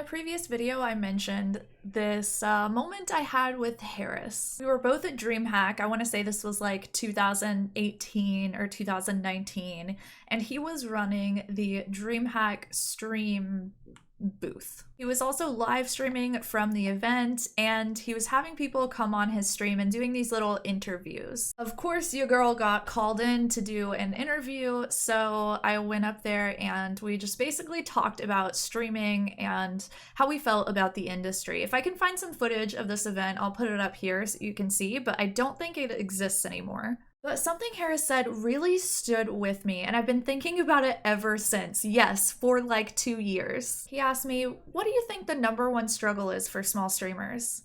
previous video, I mentioned this moment I had with Harris. We were both at DreamHack. I want to say this was like 2018 or 2019, and he was running the DreamHack stream booth. He was also live streaming from the event, and he was having people come on his stream and doing these little interviews. Of course, your girl got called in to do an interview, so I went up there and we just basically talked about streaming and how we felt about the industry. If I can find some footage of this event, I'll put it up here so you can see, but I don't think it exists anymore. But something Harris said really stood with me, and I've been thinking about it ever since. Yes, for like 2 years. He asked me, what do you think the #1 struggle is for small streamers?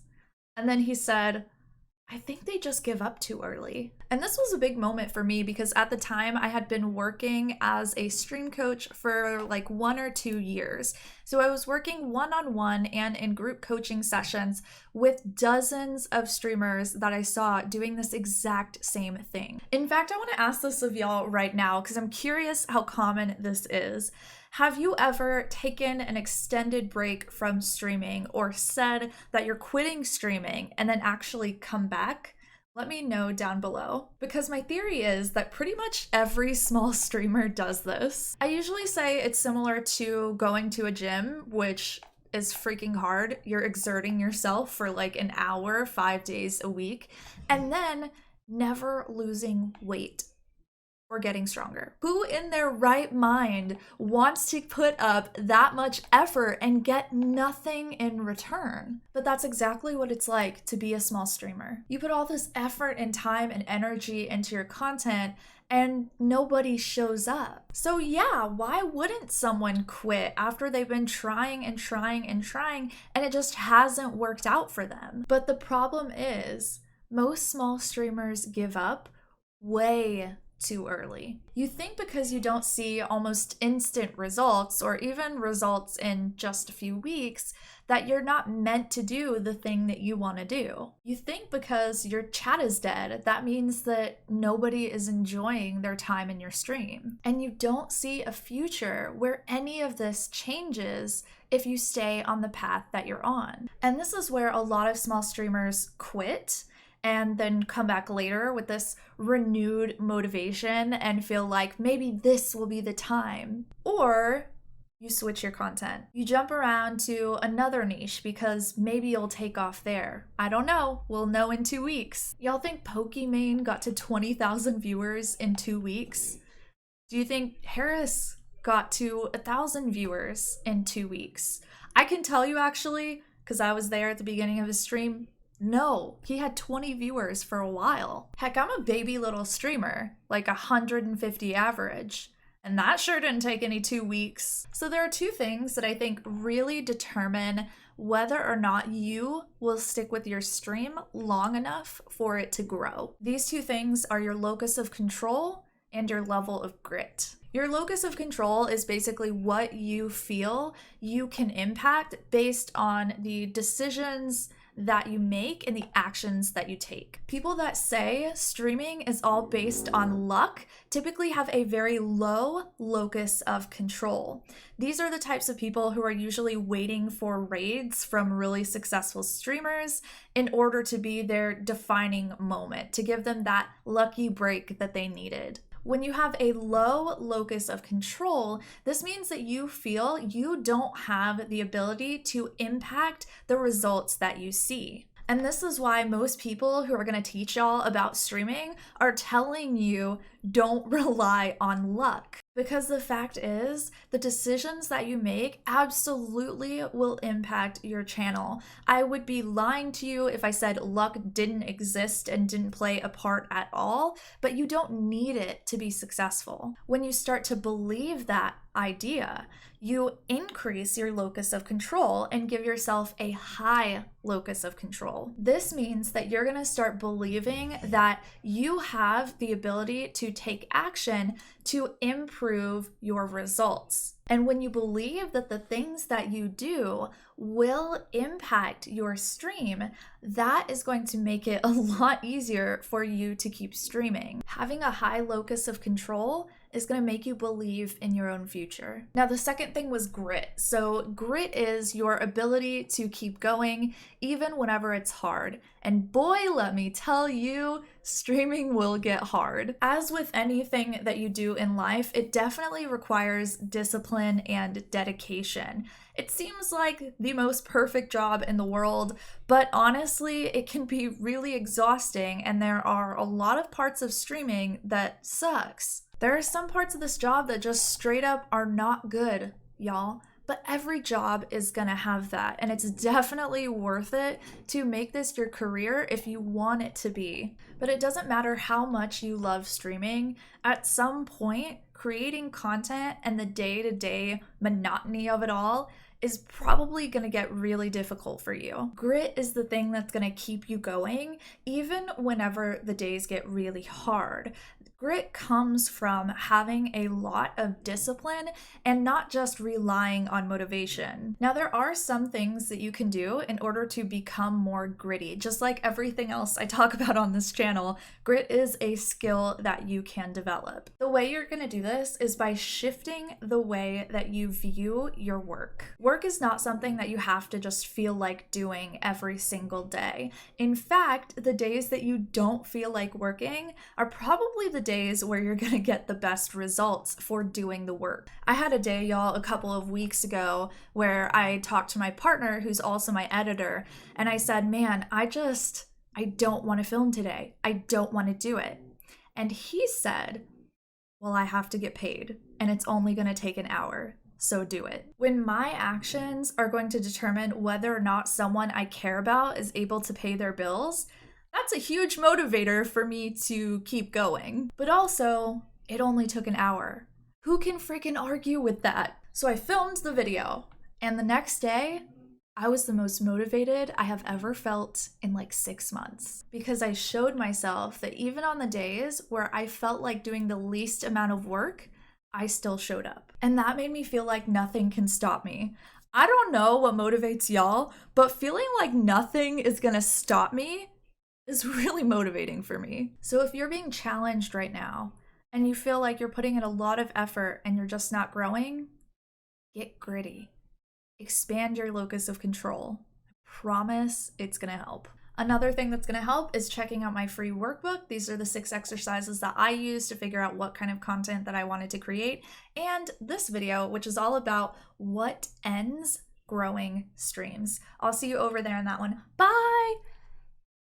And then he said, I think they just give up too early. And this was a big moment for me because at the time I had been working as a stream coach for like 1 or 2 years. So I was working one-on-one and in group coaching sessions with dozens of streamers that I saw doing this exact same thing. In fact, I want to ask this of y'all right now because I'm curious how common this is. Have you ever taken an extended break from streaming or said that you're quitting streaming and then actually come back? Let me know down below, because my theory is that pretty much every small streamer does this. I usually say it's similar to going to a gym, which is freaking hard. You're exerting yourself for like an hour, 5 days a week, and then never losing weight or getting stronger. Who in their right mind wants to put up that much effort and get nothing in return? But that's exactly what it's like to be a small streamer. You put all this effort and time and energy into your content and nobody shows up. So yeah, why wouldn't someone quit after they've been trying and trying and trying and it just hasn't worked out for them? But the problem is most small streamers give up way too early. You think because you don't see almost instant results or even results in just a few weeks that you're not meant to do the thing that you want to do. You think because your chat is dead, that means that nobody is enjoying their time in your stream. And you don't see a future where any of this changes if you stay on the path that you're on. And this is where a lot of small streamers quit and then come back later with this renewed motivation and feel like maybe this will be the time. Or you switch your content. You jump around to another niche because maybe you'll take off there. I don't know. We'll know in 2 weeks. Y'all think Pokimane got to 20,000 viewers in 2 weeks? Do you think Harris got to 1,000 viewers in 2 weeks? I can tell you actually, because I was there at the beginning of his stream, no, he had 20 viewers for a while. Heck, I'm a baby little streamer, like 150 average, and that sure didn't take any 2 weeks. So there are 2 things that I think really determine whether or not you will stick with your stream long enough for it to grow. These 2 things are your locus of control and your level of grit. Your locus of control is basically what you feel you can impact based on the decisions that you make and the actions that you take. People that say streaming is all based on luck typically have a very low locus of control. These are the types of people who are usually waiting for raids from really successful streamers in order to be their defining moment, to give them that lucky break that they needed. When you have a low locus of control, this means that you feel you don't have the ability to impact the results that you see. And this is why most people who are going to teach y'all about streaming are telling you don't rely on luck. Because the fact is, the decisions that you make absolutely will impact your channel. I would be lying to you if I said luck didn't exist and didn't play a part at all, but you don't need it to be successful. When you start to believe that idea, you increase your locus of control and give yourself a high locus of control. This means that you're going to start believing that you have the ability to take action to improve your results. And when you believe that the things that you do will impact your stream, that is going to make it a lot easier for you to keep streaming. Having a high locus of control is going to make you believe in your own future. Now, the second thing was grit. So grit is your ability to keep going even whenever it's hard. And boy, let me tell you, streaming will get hard. As with anything that you do in life, it definitely requires discipline and dedication. It seems like the most perfect job in the world, but honestly, it can be really exhausting, and there are a lot of parts of streaming that sucks. There are some parts of this job that just straight up are not good, y'all. But every job is gonna have that, and it's definitely worth it to make this your career if you want it to be. But it doesn't matter how much you love streaming, at some point, creating content and the day-to-day monotony of it all is probably gonna get really difficult for you. Grit is the thing that's gonna keep you going, even whenever the days get really hard. Grit comes from having a lot of discipline and not just relying on motivation. Now, there are some things that you can do in order to become more gritty. Just like everything else I talk about on this channel, grit is a skill that you can develop. The way you're gonna do this is by shifting the way that you view your work. Work is not something that you have to just feel like doing every single day. In fact, the days that you don't feel like working are probably the days where you're gonna get the best results for doing the work. I had a day, y'all, a couple of weeks ago where I talked to my partner, who's also my editor, and I said, man, I don't want to film today. I don't want to do it. And he said, well, I have to get paid, and it's only gonna take an hour. So do it. When my actions are going to determine whether or not someone I care about is able to pay their bills, that's a huge motivator for me to keep going. But also, it only took an hour. Who can freaking argue with that? So I filmed the video, and the next day, I was the most motivated I have ever felt in like 6 months, because I showed myself that even on the days where I felt like doing the least amount of work, I still showed up. And that made me feel like nothing can stop me. I don't know what motivates y'all, but feeling like nothing is gonna stop me is really motivating for me. So if you're being challenged right now and you feel like you're putting in a lot of effort and you're just not growing, get gritty. Expand your locus of control. I promise it's gonna help. Another thing that's gonna help is checking out my free workbook. These are the 6 exercises that I use to figure out what kind of content that I wanted to create. And this video, which is all about what ends growing streams. I'll see you over there in that one. Bye!